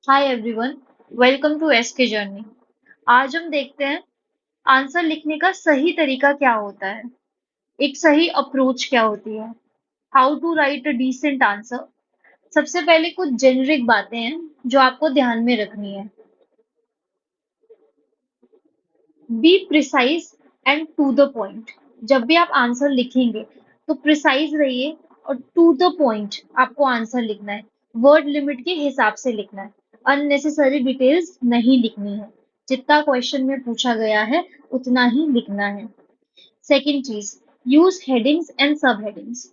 Hi everyone, welcome to SK journey. आज हम देखते हैं आंसर लिखने का सही तरीका क्या होता है, एक सही अप्रोच क्या होती है, how to write a decent answer. सबसे पहले कुछ जेनरिक बातें हैं जो आपको ध्यान में रखनी है। Be precise and to the point. जब भी आप आंसर लिखेंगे तो प्रिसाइज रहिए और टू द पॉइंट आपको आंसर लिखना है। वर्ड लिमिट के हिसाब से लिखना है। अननेसेसरी डिटेल्स नहीं लिखनी है। जितना क्वेश्चन में पूछा गया है उतना ही लिखना है। सेकंड चीज, यूज हेडिंग्स एंड सब हेडिंग्स।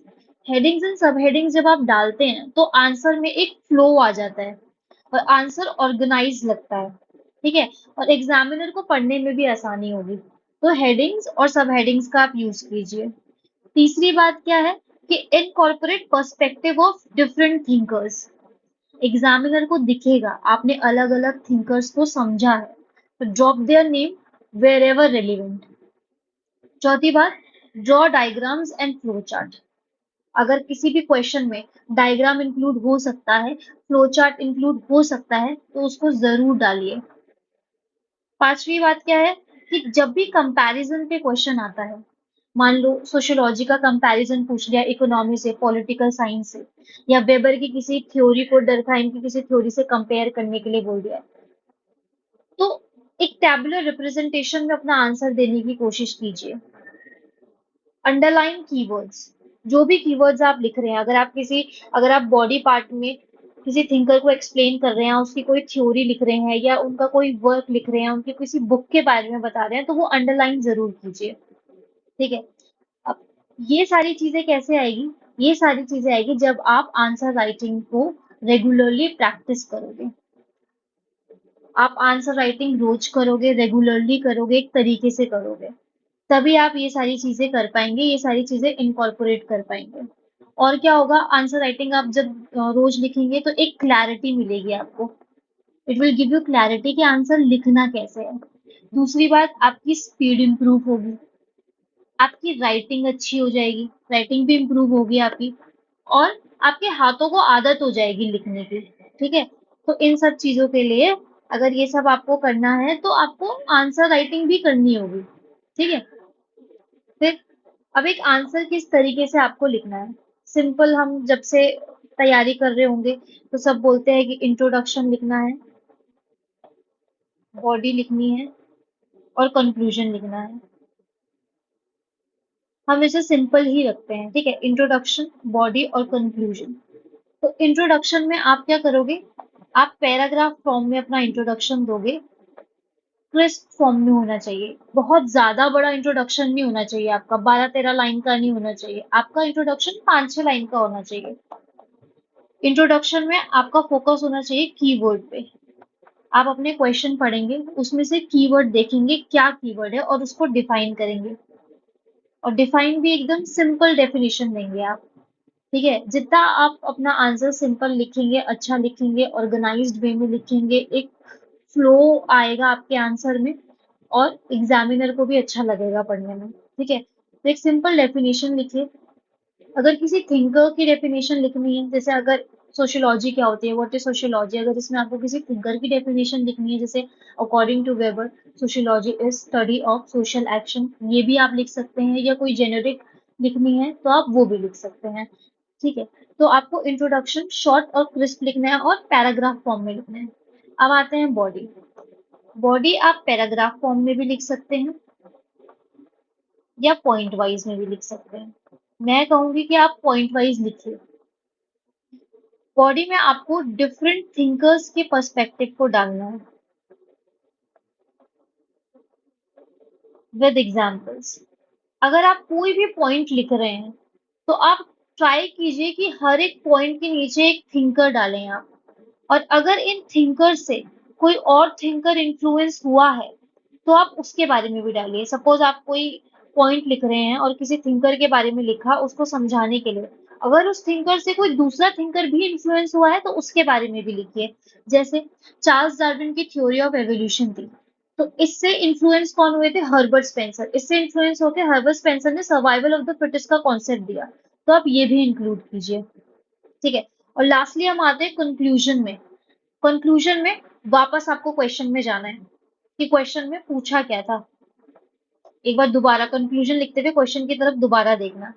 हेडिंग्स एंड सब हेडिंग्स जब आप डालते हैं तो आंसर में एक फ्लो आ जाता है और आंसर ऑर्गेनाइज लगता है। ठीक है, और एग्जामिनर को पढ़ने में भी आसानी होगी। तो हेडिंग्स और सब हेडिंग्स का आप यूज कीजिए। तीसरी बात क्या है कि incorporate perspective of different thinkers. Examiner को दिखेगा आपने अलग अलग थिंकर्स को समझा है, तो drop their name wherever relevant. चौथी बात, draw diagrams and flow chart. अगर किसी भी क्वेश्चन में डायग्राम इंक्लूड हो सकता है, फ्लो चार्ट इंक्लूड हो सकता है, तो उसको जरूर डालिए। पांचवी बात क्या है कि जब भी कंपैरिजन पे क्वेश्चन आता है, मान लो सोशियोलॉजी का कंपैरिजन पूछ लिया इकोनॉमी से, पॉलिटिकल साइंस से, या वेबर की किसी थ्योरी को डर्कहाइम की किसी थ्योरी से कंपेयर करने के लिए बोल दिया है, तो एक टैबुलर रिप्रेजेंटेशन में अपना आंसर देने की कोशिश कीजिए। Underline keywords. जो भी कीवर्ड्स आप लिख रहे हैं, अगर आप बॉडी पार्ट में किसी थिंकर को एक्सप्लेन कर रहे हैं, उसकी कोई थ्योरी लिख रहे हैं या उनका कोई वर्क लिख रहे हैं, उनकी किसी बुक के बारे में बता रहे हैं, तो वो अंडरलाइन जरूर कीजिए। ठीक है। अब ये सारी चीजें कैसे आएगी? ये सारी चीजें आएगी जब आप आंसर राइटिंग को रेगुलरली प्रैक्टिस करोगे। आप आंसर राइटिंग रोज करोगे, रेगुलरली करोगे, एक तरीके से करोगे, तभी आप ये सारी चीजें कर पाएंगे, ये सारी चीजें इनकॉर्पोरेट कर पाएंगे। और क्या होगा, आंसर राइटिंग आप जब रोज लिखेंगे तो एक क्लैरिटी मिलेगी आपको। It will give you clarity कि आंसर लिखना कैसे है। दूसरी बात, आपकी स्पीड इंप्रूव होगी, आपकी राइटिंग अच्छी हो जाएगी, राइटिंग भी इंप्रूव होगी आपकी, और आपके हाथों को आदत हो जाएगी लिखने की। ठीक है। तो इन सब चीजों के लिए, अगर ये सब आपको करना है तो आपको आंसर राइटिंग भी करनी होगी। ठीक है। फिर अब एक आंसर किस तरीके से आपको लिखना है। सिंपल, हम जब से तैयारी कर रहे होंगे तो सब बोलते हैं कि इंट्रोडक्शन लिखना है, बॉडी लिखनी है और कंक्लूजन लिखना है। हम इसे सिंपल ही रखते हैं। ठीक है, इंट्रोडक्शन, बॉडी और कंक्लूजन। तो इंट्रोडक्शन में आप क्या करोगे, आप पैराग्राफ फॉर्म में अपना इंट्रोडक्शन दोगे। क्रिस्प फॉर्म में होना चाहिए, बहुत ज्यादा बड़ा इंट्रोडक्शन नहीं होना चाहिए आपका, 12-13 लाइन का नहीं होना चाहिए आपका इंट्रोडक्शन, 5-6 लाइन का होना चाहिए। इंट्रोडक्शन में आपका फोकस होना चाहिए कीवर्ड पे। आप अपने क्वेश्चन पढ़ेंगे, उसमें से कीवर्ड देखेंगे क्या कीवर्ड है और उसको डिफाइन करेंगे। और डिफाइन भी एकदम सिंपल डेफिनेशन देंगे आप। ठीक है, जितना आप अपना आंसर सिंपल लिखेंगे, अच्छा लिखेंगे, ऑर्गेनाइज्ड वे में लिखेंगे, एक फ्लो आएगा आपके आंसर में, और एग्जामिनर को भी अच्छा लगेगा पढ़ने में। ठीक है, तो एक सिंपल डेफिनेशन लिखिए। अगर किसी थिंकर की डेफिनेशन लिखनी है, जैसे अगर सोशियोलॉजी क्या होती है, व्हाट इज सोशियोलॉजी, अगर इसमें आपको किसी थिंकर की डेफिनेशन लिखनी है, जैसे according to Weber sociology is study of social action, ये भी आप लिख सकते हैं, या कोई जेनेरिक लिखनी है तो आप वो भी लिख सकते हैं। ठीक है, तो आपको इंट्रोडक्शन शॉर्ट और क्रिस्प लिखना है और पैराग्राफ फॉर्म में लिखना है। अब आते हैं बॉडी। बॉडी आप पैराग्राफ फॉर्म में भी लिख सकते हैं या पॉइंट वाइज में भी लिख सकते हैं। मैं कहूंगी कि आप पॉइंट वाइज लिखिए। बॉडी में आपको डिफरेंट थिंकर्स के पर्सपेक्टिव को डालना है विद एग्जांपल्स। अगर आप कोई भी पॉइंट लिख रहे हैं तो आप ट्राई कीजिए कि हर एक पॉइंट के नीचे एक थिंकर डालें आप। और अगर इन थिंकर से कोई और थिंकर इन्फ्लुएंस हुआ है तो आप उसके बारे में भी डालिए। सपोज आप कोई पॉइंट लिख रहे हैं और किसी थिंकर के बारे में लिखा उसको समझाने के लिए, अगर उस थिंकर से कोई दूसरा थिंकर भी इन्फ्लुएंस हुआ है तो उसके बारे में भी लिखिए। जैसे चार्ल्स डार्विन की थ्योरी ऑफ एवोल्यूशन थी, तो इससे इन्फ्लुएंस कौन हुए थे? Herbert Spencer. इससे इन्फ्लुएंस होकर हर्बर्ट स्पेंसर ने सर्वाइवल ऑफ द फिटेस्ट का कॉन्सेप्ट दिया। तो आप ये भी इंक्लूड कीजिए। ठीक है, और लास्टली हम आते हैं कंक्लूजन में। कंक्लूजन में वापस आपको क्वेश्चन में जाना है कि क्वेश्चन में पूछा क्या था। एक बार दोबारा कंक्लूजन लिखते हुए क्वेश्चन की तरफ दोबारा देखना।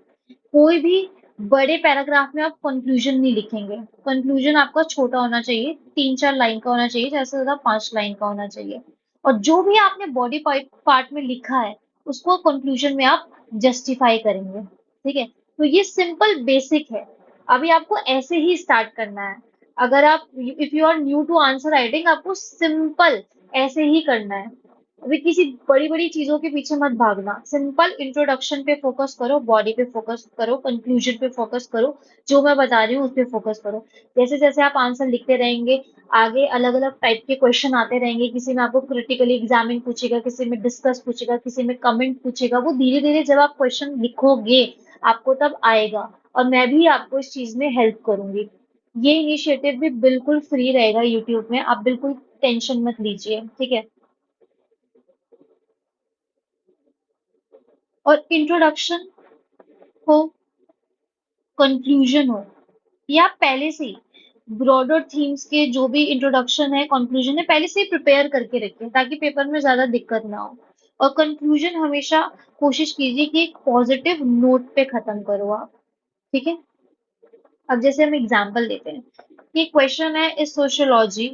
कोई भी बड़े पैराग्राफ में आप कंक्लूजन नहीं लिखेंगे। कंक्लूजन आपका छोटा होना चाहिए, 3-4 लाइन का होना चाहिए, ज्यादा से ज्यादा 5 लाइन का होना चाहिए। और जो भी आपने बॉडी पार्ट में लिखा है उसको कंक्लूजन में आप जस्टिफाई करेंगे। ठीक है, तो ये सिंपल बेसिक है। अभी आपको ऐसे ही स्टार्ट करना है। अगर आप, if you are new to answer writing, आपको सिंपल ऐसे ही करना है। अभी किसी बड़ी बड़ी चीजों के पीछे मत भागना। सिंपल इंट्रोडक्शन पे फोकस करो, बॉडी पे फोकस करो, कंक्लूजन पे फोकस करो, जो मैं बता रही हूँ उस पे फोकस करो। जैसे जैसे आप आंसर लिखते रहेंगे, आगे अलग अलग टाइप के क्वेश्चन आते रहेंगे। किसी में आपको क्रिटिकली एग्जामिन पूछेगा, किसी में डिस्कस पूछेगा, किसी में कमेंट पूछेगा। वो धीरे धीरे जब आप क्वेश्चन लिखोगे आपको तब आएगा, और मैं भी आपको इस चीज में हेल्प करूंगी। ये इनिशिएटिव भी बिल्कुल फ्री रहेगा यूट्यूब में, आप बिल्कुल टेंशन मत लीजिए। ठीक है, और इंट्रोडक्शन हो, कंक्लूजन हो, या पहले से ही ब्रॉडर थीम्स के जो भी इंट्रोडक्शन है, कंक्लूजन है, पहले से ही प्रिपेयर करके रखें ताकि पेपर में ज्यादा दिक्कत ना हो। और कंक्लूजन हमेशा कोशिश कीजिए कि एक पॉजिटिव नोट पे खत्म करो आप। ठीक है, अब जैसे हम एग्जांपल लेते हैं कि क्वेश्चन है, इज सोशियोलॉजी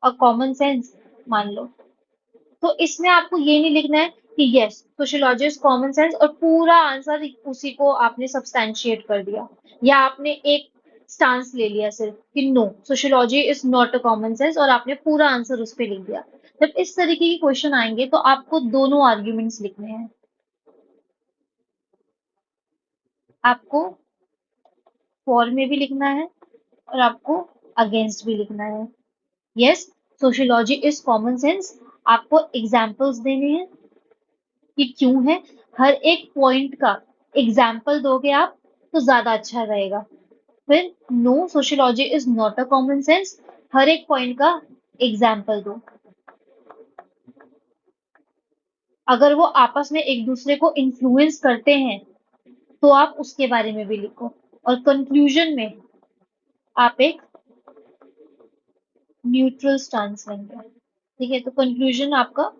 और कॉमन सेंस, मान लो। तो इसमें आपको ये नहीं लिखना है कि yes sociology is common sense और पूरा आंसर उसी को आपने सब्सटैंशिएट कर दिया, या आपने एक स्टांस ले लिया सिर्फ कि no sociology is not a common sense और आपने पूरा आंसर उस पर लिख दिया। जब इस तरीके के क्वेश्चन आएंगे तो आपको दोनों आर्ग्यूमेंट्स लिखने हैं। आपको फॉर में भी लिखना है और आपको अगेंस्ट भी लिखना है। Yes sociology is common sense, आपको एग्जाम्पल्स देने हैं कि क्यों है। हर एक पॉइंट का एग्जाम्पल दोगे आप तो ज्यादा अच्छा रहेगा। फिर no sociology is not a common sense, हर एक पॉइंट का एग्जाम्पल दो। अगर वो आपस में एक दूसरे को इन्फ्लुएंस करते हैं तो आप उसके बारे में भी लिखो। और कंक्लूजन में आप एक न्यूट्रल स्टांस लेंगे। ठीक है, तो कंक्लूजन आपका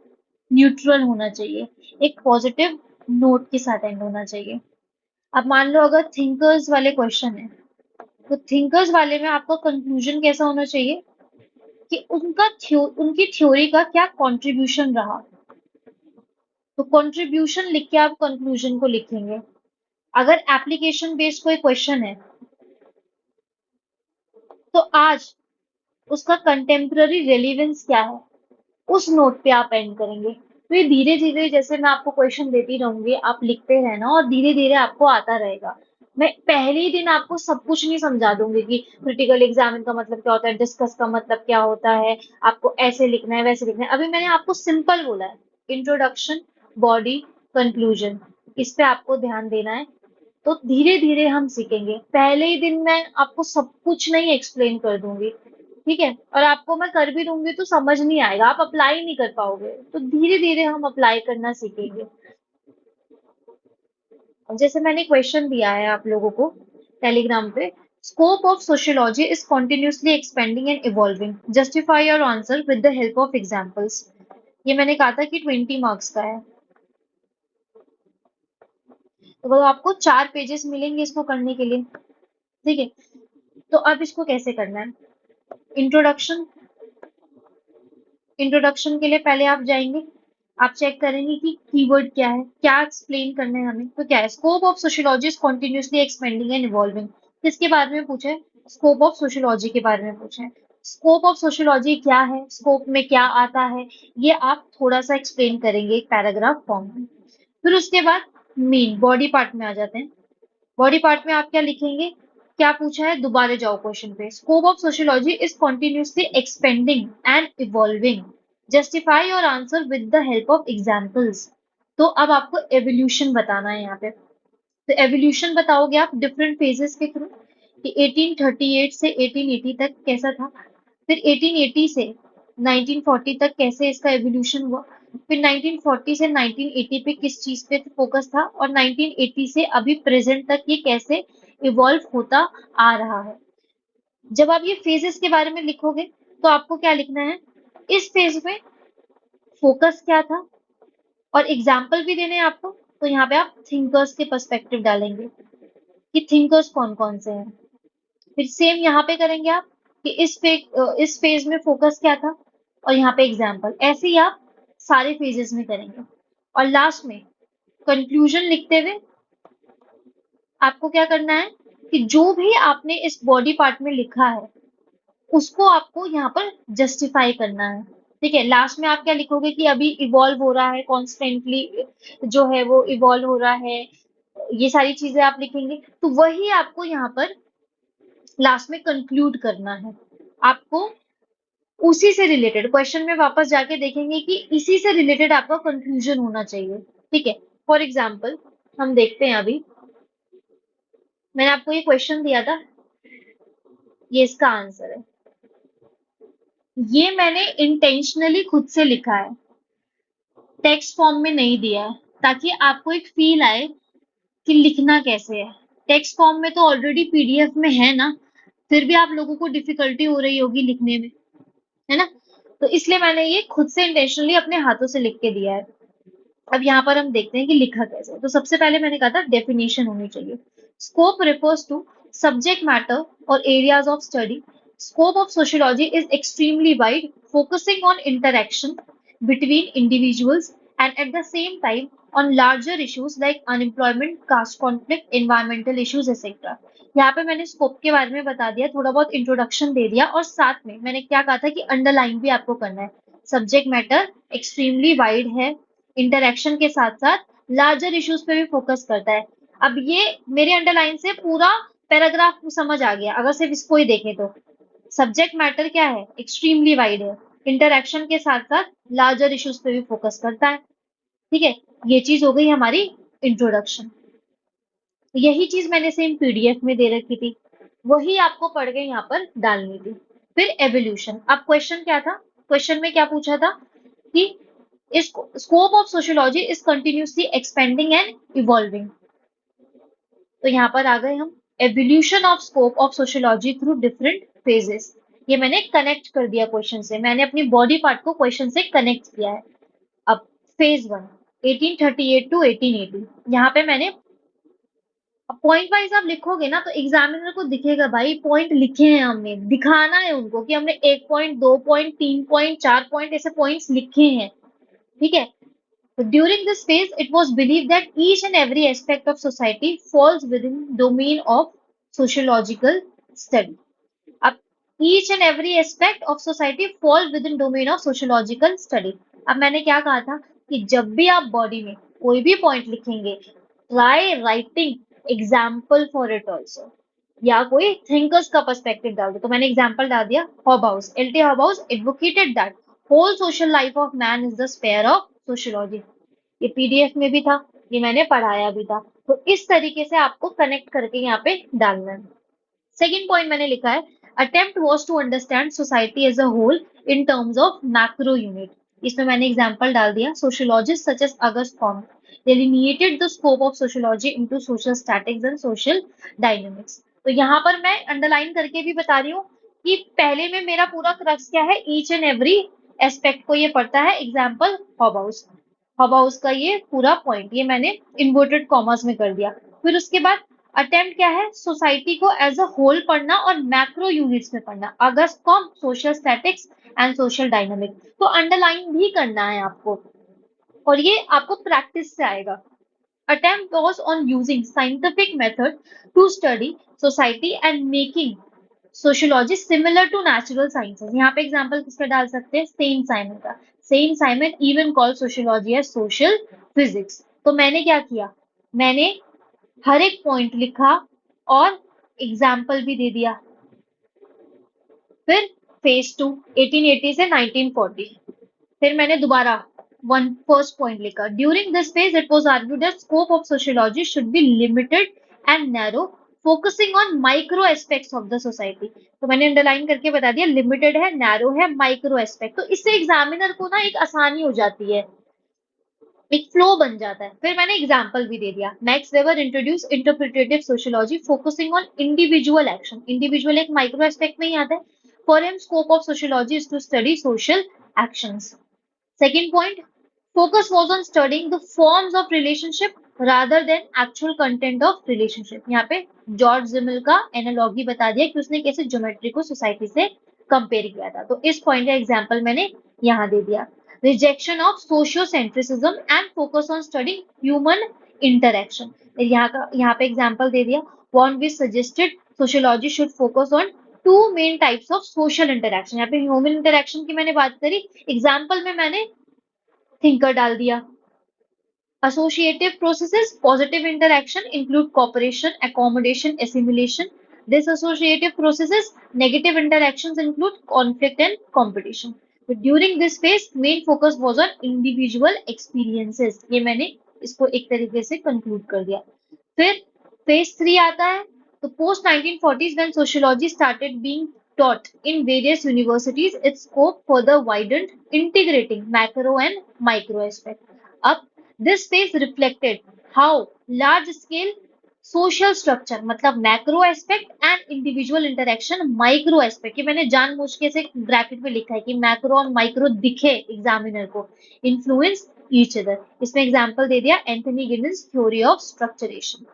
न्यूट्रल होना चाहिए, एक पॉजिटिव नोट के साथ एंड होना चाहिए। अब मान लो अगर थिंकर्स वाले क्वेश्चन है, तो थिंकर्स वाले में आपका कंक्लूजन कैसा होना चाहिए कि उनकी थ्योरी का क्या कंट्रीब्यूशन रहा। तो कंट्रीब्यूशन लिख के आप कंक्लूजन को लिखेंगे। अगर एप्लीकेशन बेस्ड कोई क्वेश्चन है तो आज उसका कंटेम्पररी रेलिवेंस क्या है, उस नोट पे आप एंड करेंगे। तो ये धीरे धीरे जैसे मैं आपको क्वेश्चन देती रहूंगी आप लिखते रहना और धीरे धीरे आपको आता रहेगा। मैं पहले ही दिन आपको सब कुछ नहीं समझा दूंगी कि क्रिटिकल एग्जामिन का मतलब क्या होता है, डिस्कस का मतलब क्या होता है, आपको ऐसे लिखना है वैसे लिखना है। अभी मैंने आपको सिंपल बोला है, इंट्रोडक्शन, बॉडी, कंक्लूजन, इस पे आपको ध्यान देना है। तो धीरे धीरे हम सीखेंगे। पहले ही दिन मैं आपको सब कुछ नहीं एक्सप्लेन कर दूंगी। ठीक है, और आपको मैं कर भी दूंगी तो समझ नहीं आएगा, आप अप्लाई नहीं कर पाओगे। तो धीरे धीरे हम अप्लाई करना सीखेंगे। अब जैसे मैंने क्वेश्चन दिया है आप लोगों को टेलीग्राम पे, scope of sociology is continuously expanding and evolving, justify your answer with the help of examples. ये मैंने कहा था कि 20 मार्क्स का है। तो वो आपको 4 पेजेस मिलेंगे इसको करने के लिए। ठीक है, तो अब इसको कैसे करना है। इंट्रोडक्शन, इंट्रोडक्शन के लिए पहले आप जाएंगे, आप चेक करेंगे कि कीवर्ड क्या है, क्या एक्सप्लेन करना है हमें। तो क्या है, scope of sociology is continuously expanding and evolving. किसके बारे में पूछा है, स्कोप ऑफ सोशियोलॉजी के बारे में पूछा है। स्कोप ऑफ सोशियोलॉजी क्या है, स्कोप में क्या आता है, ये आप थोड़ा सा एक्सप्लेन करेंगे एक पैराग्राफ फॉर्म में। फिर उसके बाद मेन बॉडी पार्ट में आ जाते हैं। बॉडी पार्ट में आप क्या लिखेंगे, क्या पूछा है, दोबारा जाओ क्वेश्चन पे। Scope of sociology is continuously expanding and evolving, justify और answer with the help of examples. तो अब आपको एवोल्यूशन बताना है यहाँ पे। तो एवोल्यूशन बताओगे आप डिफरेंट फेजेस के थ्रू कि 1838 से 1880 तक कैसा था, फिर 1880 से 1940 तक कैसे इसका एवोल्यूशन हुआ, फिर 1940 से 1980 पे किस चीज पे फोकस था, और 1980 से अभी प्रेजेंट तक ये कैसे इवॉल्व होता आ रहा है। जब आप ये फेजेस के बारे में लिखोगे तो आपको क्या लिखना है, इस फेज में फोकस क्या था, और एग्जाम्पल भी देने हैं आपको। तो यहाँ पे आप थिंकर्स के पर्सपेक्टिव डालेंगे कि थिंकर्स कौन कौन से हैं। फिर सेम यहाँ पे करेंगे आप कि इस फेज में फोकस क्या था, और यहाँ पे एग्जाम्पल। ऐसे ही आप सारे फेजेस में करेंगे। और लास्ट में कंक्लूजन लिखते हुए आपको क्या करना है कि जो भी आपने इस बॉडी पार्ट में लिखा है उसको आपको यहाँ पर जस्टिफाई करना है। ठीक है, लास्ट में आप क्या लिखोगे कि अभी इवॉल्व हो रहा है कॉन्स्टेंटली, जो है वो इवॉल्व हो रहा है, ये सारी चीजें आप लिखेंगे। तो वही आपको यहाँ पर लास्ट में कंक्लूड करना है। आपको उसी से रिलेटेड क्वेश्चन में वापस जाके देखेंगे कि इसी से रिलेटेड आपका कंक्लूजन होना चाहिए। ठीक है, फॉर एग्जाम्पल हम देखते हैं अभी, मैंने आपको ये क्वेश्चन दिया था, ये इसका आंसर है। ये मैंने इंटेंशनली खुद से लिखा है, टेक्स्ट फॉर्म में नहीं दिया है, ताकि आपको एक फील आए कि लिखना कैसे है। टेक्स्ट फॉर्म में तो ऑलरेडी पीडीएफ में है ना, फिर भी आप लोगों को डिफिकल्टी हो रही होगी लिखने में, है ना। तो इसलिए मैंने ये खुद से इंटेंशनली अपने हाथों से लिख के दिया है। अब यहाँ पर हम देखते हैं कि लिखा कैसे है। तो सबसे पहले मैंने कहा था डेफिनेशन होनी चाहिए। Scope refers to subject matter और areas of study. Scope of sociology is extremely wide, focusing on interaction between individuals and at the same time on larger issues like unemployment, caste conflict, environmental issues, etc. यहाँ पे मैंने scope के बारे में बता दिया, थोड़ा बहुत इंट्रोडक्शन दे दिया, और साथ में मैंने क्या कहा था कि अंडरलाइन भी आपको करना है। सब्जेक्ट मैटर एक्सट्रीमली वाइड है, इंटरेक्शन के साथ साथ लार्जर इश्यूज पे भी फोकस करता है। अब ये मेरे अंडरलाइन से पूरा पैराग्राफ समझ आ गया अगर सिर्फ इसको ही देखें तो। सब्जेक्ट मैटर क्या है, एक्सट्रीमली वाइड है, इंटरेक्शन के साथ साथ लार्जर इश्यूज पे भी फोकस करता है। ठीक है, ये चीज हो गई हमारी इंट्रोडक्शन। यही चीज मैंने सेम पीडीएफ में दे रखी थी, वही आपको पढ़ के यहाँ पर डालनी थी। फिर एवोल्यूशन। अब क्वेश्चन क्या था, क्वेश्चन में क्या पूछा था कि इस scope of sociology is continuously expanding and evolving. तो यहाँ पर आ गए हम, evolution of scope of sociology through different phases. ये मैंने कनेक्ट कर दिया क्वेश्चन से, मैंने अपनी बॉडी पार्ट को क्वेश्चन से कनेक्ट किया है। अब फेज वन 1838 टू 1880, यहाँ पे मैंने पॉइंट वाइज आप लिखोगे ना तो एग्जामिनर को दिखेगा भाई पॉइंट लिखे हैं हमने, दिखाना है उनको कि हमने 1 पॉइंट 2 पॉइंट 3 पॉइंट 4 पॉइंट ऐसे पॉइंट्स लिखे हैं। ठीक है, so during this phase, it was believed that each and every aspect of society falls within domain of sociological study. अब each and every aspect of society fall within domain of sociological study. अब मैंने क्या कहा था कि जब भी आप बॉडी में कोई भी पॉइंट लिखेंगे, try writing example for it also, या कोई थिंकर्स का पर्सपेक्टिव डाल दो। तो मैंने एग्जाम्पल डाल दिया, Hobhouse, L T Hobhouse advocated that whole social life of man is the sphere of sociology. ये पीडीएफ में भी था, ये मैंने पढ़ाया भी था। तो इस तरीके से आपको कनेक्ट करके यहाँ पे डालना है। सेकेंड पॉइंट मैंने लिखा है, attempt was to understand society as a whole in terms of macro unit. इसमें मैंने एग्जांपल डाल दिया, sociologist such as Auguste Comte delineated the scope of sociology into social statics and social dynamics। तो यहाँ पर मैं अंडरलाइन करके भी बता रही हूँ कि पहले में मेरा पूरा क्रक्स क्या है, ईच एंड एवरी एस्पेक्ट को ये पढ़ता है। एग्जाम्पल हॉबाउस, हॉबाउस का ये पूरा पॉइंट ये मैंने इन्वर्टेड कॉमर्स में कर दिया। फिर उसके बाद अटेम्प्ट क्या है, सोसाइटी को एज अ होल पढ़ना और मैक्रो यूनिट्स में पढ़ना, Auguste Comte, social statics and social dynamic. तो अंडरलाइन भी करना है आपको, और ये आपको प्रैक्टिस से आएगा। Attempt was on using scientific method to study society and making sociology similar to natural sciences। यहाँ पे एग्जाम्पल किसका डाल सकते हैं, सेंट साइमन का। Saint Simon even call sociology as social physics. तो मैंने क्या किया, मैंने हर एक पॉइंट लिखा और एग्जाम्पल भी दे दिया। फिर फेज टू 1880 से 1940, फिर मैंने दोबारा वन फर्स्ट पॉइंट लिखा, during this phase it was argued that scope of sociology should be limited and narrow, focusing on micro aspects of the society. तो मैंने अंडरलाइन करके बता दिया, लिमिटेड है, नैरो है, माइक्रो एस्पेक्ट। तो इससे एग्जामिनर को ना एक आसानी हो जाती है एक फ्लो बन जाता है। फिर मैंने एग्जाम्पल भी दे दिया। Max Weber introduce interpretative sociology focusing on individual action. Individual एक माइक्रो एस्पेक्ट में ही आता है। For him scope of sociology is to study social actions. Second point, focus was on studying the forms of relationship rather than actual content of relationship। यहाँ पे George जिमिल का analogy बता दिया कि उसने कैसे ज्योमेट्री को सोसाइटी से कंपेयर किया था। तो इस पॉइंट का एग्जांपल मैंने यहाँ दे दिया। Rejection of sociocentrism and focus on studying human interaction. यहाँ पे एग्जांपल दे दिया। Von Wiese suggested sociology should focus on two main types of social interaction. यहाँ पे ह्यूमन इंटरेक्शन की मैंने बात करी, एग्जाम्पल में मैंने थिंकर डाल दिया। Associative processes, positive interaction include cooperation, accommodation, assimilation. Disassociative processes, negative interactions include conflict and competition. But during this phase, main focus was on individual experiences। ये मैंने इसको एक तरीके से conclude कर दिया। फिर phase 3 आता है। तो post 1940s when sociology started being taught in various universities, its scope further widened, integrating macro and micro aspect। अब this phase reflected how large scale social structure मतलब macro aspect and individual interaction micro aspect. ये मैंने जानबूझ के से bracket में लिखा है कि मैक्रो और माइक्रो दिखे एग्जामिनर को, इन्फ्लुएंस ईच अदर। इसमें एग्जांपल दे दिया Anthony Giddens theory of structuration.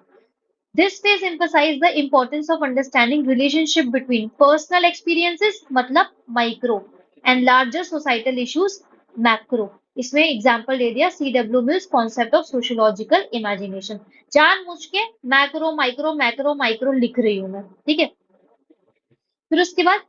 This phase emphasized the importance of understanding relationship between personal experiences मतलब micro and larger societal issues macro। इसमें एग्जाम्पल दे दिया C W Mills concept of sociological imagination. जानबूझ के macro micro macro micro लिख रही हूं मैं, ठीक है। फिर उसके बाद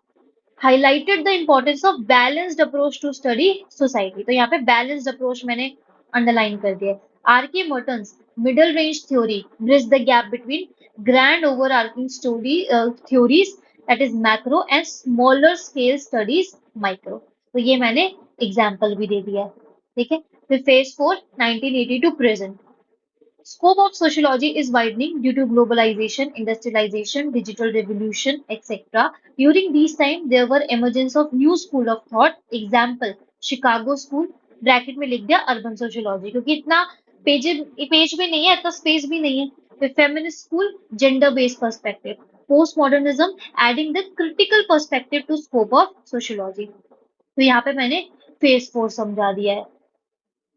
highlighted the importance of balanced approach to study society. तो यहाँ पे बैलेंस्ड अप्रोच मैंने अंडरलाइन कर दिया। R K Merton's middle range theory bridge the gap between grand overarching story theories that is macro and smaller scale studies micro. तो ये मैंने example भी दे दिया है, ठीक है। फिर phase 4 1980 to present. Scope of sociology is widening due to globalization, industrialization, digital revolution, etc. During these times, there were emergence of new school of thought. Example, Chicago School, bracket में लिख दिया अर्बन सोशियोलॉजी, क्योंकि इतना page भी नहीं है, इतना space भी नहीं है। फिर feminist school, gender based perspective. Post modernism, adding the critical perspective to scope of sociology. तो यहाँ पे मैंने फेज 4 समझा दिया है।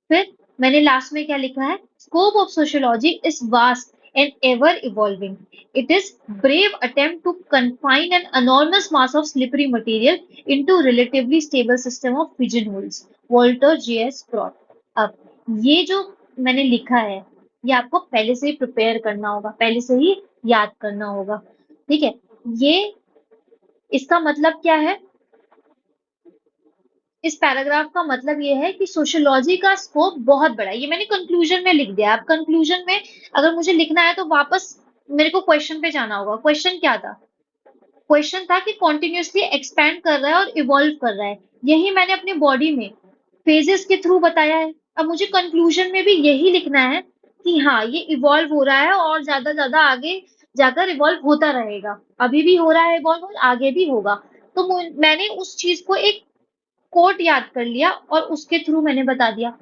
फिर मैंने लास्ट में क्या लिखा है, scope of sociology is vast and ever evolving. It is brave attempt to confine an enormous mass of slippery material into relatively stable system of pigeonholes। Walter J S Sprott. अब ये जो मैंने लिखा है, ये आपको पहले से ही प्रिपेयर करना होगा, पहले से ही याद करना होगा, ठीक है। ये इसका मतलब क्या है, इस पैराग्राफ का मतलब ये है कि सोशियोलॉजी का स्कोप बहुत बड़ा है। ये मैंने कंक्लूजन में लिख दिया। अब कंक्लूजन में अगर मुझे लिखना है तो वापस मेरे को क्वेश्चन पे जाना होगा। क्वेश्चन क्या था, क्वेश्चन था कि कॉन्टिन्यूसली एक्सपैंड कर रहा है और इवॉल्व कर रहा है। यही मैंने अपनी बॉडी में फेजेस के थ्रू बताया है। अब मुझे कंक्लूजन में भी यही लिखना है कि हाँ, ये इवॉल्व हो रहा है और ज्यादा आगे जाकर इवॉल्व होता रहेगा। अभी भी हो रहा है इवॉल्व और आगे भी होगा। तो मैंने उस चीज को एक कोट याद कर लिया और उसके थ्रू मैंने बता दिया।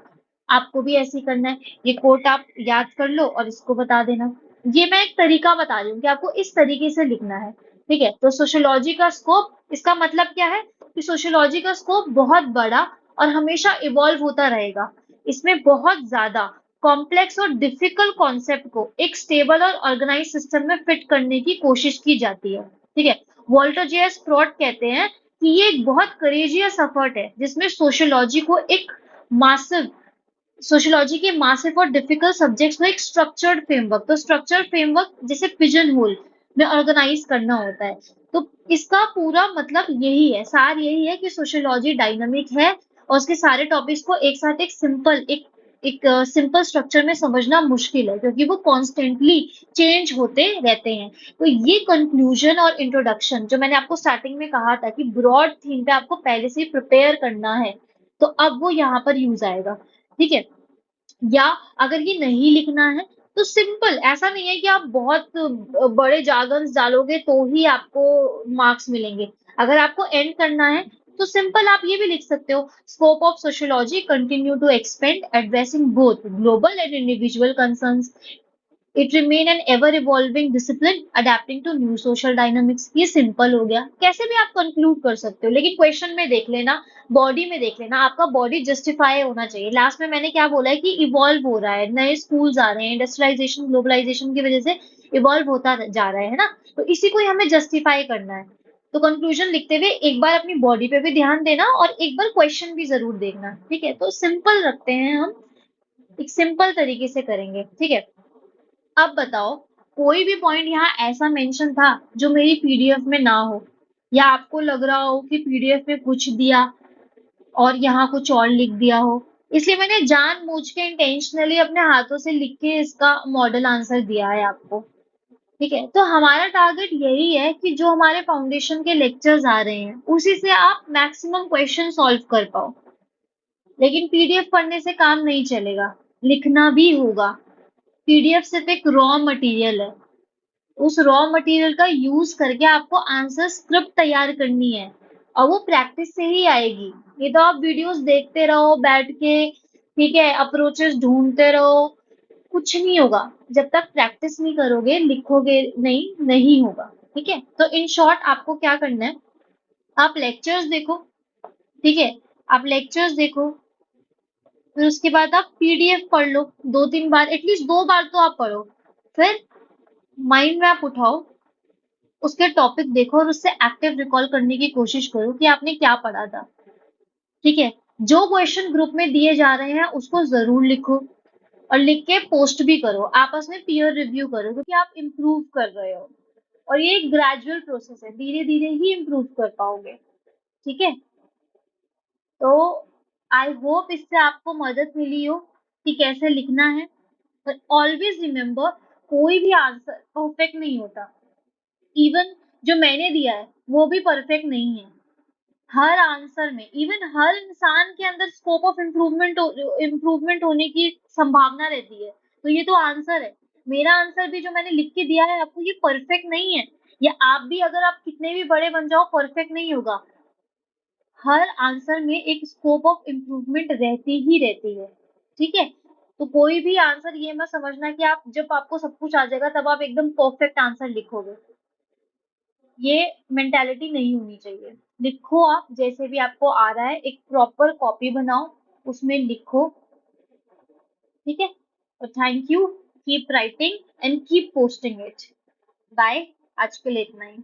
आपको भी ऐसे ही करना है, ये कोट आप याद कर लो और इसको बता देना। ये मैं एक तरीका बता रही हूँ कि आपको इस तरीके से लिखना है, ठीक है। तो सोशियोलॉजी का स्कोप, इसका मतलब क्या है कि सोशियोलॉजी का स्कोप बहुत बड़ा और हमेशा इवॉल्व होता रहेगा। इसमें बहुत ज्यादा कॉम्प्लेक्स और डिफिकल्ट कॉन्सेप्ट को एक स्टेबल और ऑर्गेनाइज सिस्टम में फिट करने की कोशिश की जाती है, ठीक है। वॉल्टर जे एस स्प्रॉट कहते हैं कि ये एक बहुत करेजियस एफर्ट है जिसमें सोशियोलॉजी को एक मासिव सोशियोलॉजी के मासिव और डिफिकल्ट सब्जेक्ट्स को एक स्ट्रक्चर्ड फ्रेमवर्क, तो स्ट्रक्चर्ड फ्रेमवर्क जैसे पिजन होल में ऑर्गेनाइज करना होता है। तो इसका पूरा मतलब यही है, सार यही है कि सोशियोलॉजी डायनामिक है और उसके सारे टॉपिक्स को एक साथ एक सिंपल स्ट्रक्चर में समझना मुश्किल है, क्योंकि वो कॉन्स्टेंटली चेंज होते रहते हैं। तो ये कंक्लूजन और इंट्रोडक्शन जो मैंने आपको स्टार्टिंग में कहा था कि ब्रॉड थीम पे आपको पहले से ही प्रिपेयर करना है, तो अब वो यहाँ पर यूज आएगा, ठीक है। या अगर ये नहीं लिखना है तो सिंपल, ऐसा नहीं है कि आप बहुत बड़े जार्गन्स डालोगे तो ही आपको मार्क्स मिलेंगे। अगर आपको एंड करना है तो सिंपल आप ये भी लिख सकते हो, scope of sociology continue to expand addressing both global and individual concerns, it remain an ever evolving discipline adapting to new social dynamics. ये सिंपल हो गया, कैसे भी आप कंक्लूड कर सकते हो, लेकिन क्वेश्चन में देख लेना, बॉडी में देख लेना, आपका बॉडी जस्टिफाई होना चाहिए। लास्ट में मैंने क्या बोला है कि इवॉल्व हो रहा है, नए स्कूल्स आ रहे हैं, इंडस्ट्रियलाइजेशन ग्लोबलाइजेशन की वजह से इवॉल्व होता जा रहा है ना, तो इसी को ही हमें जस्टिफाई करना है। तो कंक्लूजन लिखते हुए एक बार अपनी बॉडी पे भी ध्यान देना और एक बार क्वेश्चन भी जरूर देखना, ठीक है। तो सिंपल रखते हैं हम, एक सिंपल तरीके से करेंगे, ठीक है। अब बताओ, कोई भी पॉइंट यहाँ ऐसा मेंशन था जो मेरी पीडीएफ में ना हो, या आपको लग रहा हो कि पीडीएफ में कुछ दिया और यहाँ कुछ और लिख दिया हो, इसलिए मैंने जानबूझ के इंटेंशनली अपने हाथों से लिख के इसका मॉडल आंसर दिया है आपको, ठीक है। तो हमारा टारगेट यही है कि जो हमारे फाउंडेशन के लेक्चर्स आ रहे हैं उसी से आप मैक्सिमम क्वेश्चन सॉल्व कर पाओ, लेकिन पीडीएफ पढ़ने से काम नहीं चलेगा, लिखना भी होगा। पीडीएफ सिर्फ एक रॉ मटेरियल है, उस रॉ मटेरियल का यूज करके आपको आंसर स्क्रिप्ट तैयार करनी है, और वो प्रैक्टिस से ही आएगी। ये तो आप वीडियोस देखते रहो बैठ के, ठीक है, अप्रोचेस ढूंढते रहो, कुछ नहीं होगा जब तक प्रैक्टिस नहीं करोगे, लिखोगे नहीं, नहीं होगा, ठीक है। तो इन शॉर्ट आपको क्या करना है, आप लेक्चर्स देखो, ठीक है, आप लेक्चर्स देखो, फिर उसके बाद आप पीडीएफ पढ़ लो, 2-3 बार, एटलीस्ट 2 बार तो आप पढ़ो, फिर माइंड मैप उठाओ, उसके टॉपिक देखो और उससे एक्टिव रिकॉल करने की कोशिश करो कि आपने क्या पढ़ा था, ठीक है। जो क्वेश्चन ग्रुप में दिए जा रहे हैं उसको जरूर लिखो, और लिख के पोस्ट भी करो, आपस में पीयर रिव्यू करो, क्योंकि आप इम्प्रूव कर रहे हो, और ये एक ग्रेजुअल प्रोसेस है, धीरे धीरे ही इम्प्रूव कर पाओगे, ठीक है। तो आई होप इससे आपको मदद मिली हो कि कैसे लिखना है, पर ऑलवेज रिमेम्बर, कोई भी आंसर परफेक्ट नहीं होता, इवन जो मैंने दिया है वो भी परफेक्ट नहीं है। हर आंसर में, इवन हर इंसान के अंदर स्कोप ऑफ इम्प्रूवमेंट होने की संभावना रहती है, तो ये तो आंसर है। मेरा आंसर भी जो मैंने लिख के दिया है आपको, ये परफेक्ट नहीं है, या आप भी अगर आप कितने भी बड़े बन जाओ परफेक्ट नहीं होगा। हर आंसर में एक स्कोप ऑफ इम्प्रूवमेंट रहती ही रहती है, ठीक है। तो कोई भी आंसर ये मत समझना कि आप जब आपको सब कुछ आ जाएगा तब आप एकदम परफेक्ट आंसर लिखोगे, ये मेंटालिटी नहीं होनी चाहिए। लिखो, आप जैसे भी आपको आ रहा है, एक प्रॉपर कॉपी बनाओ, उसमें लिखो, ठीक है। तो thank you, keep writing and keep posting it. Bye, आज के लिए इतना ही।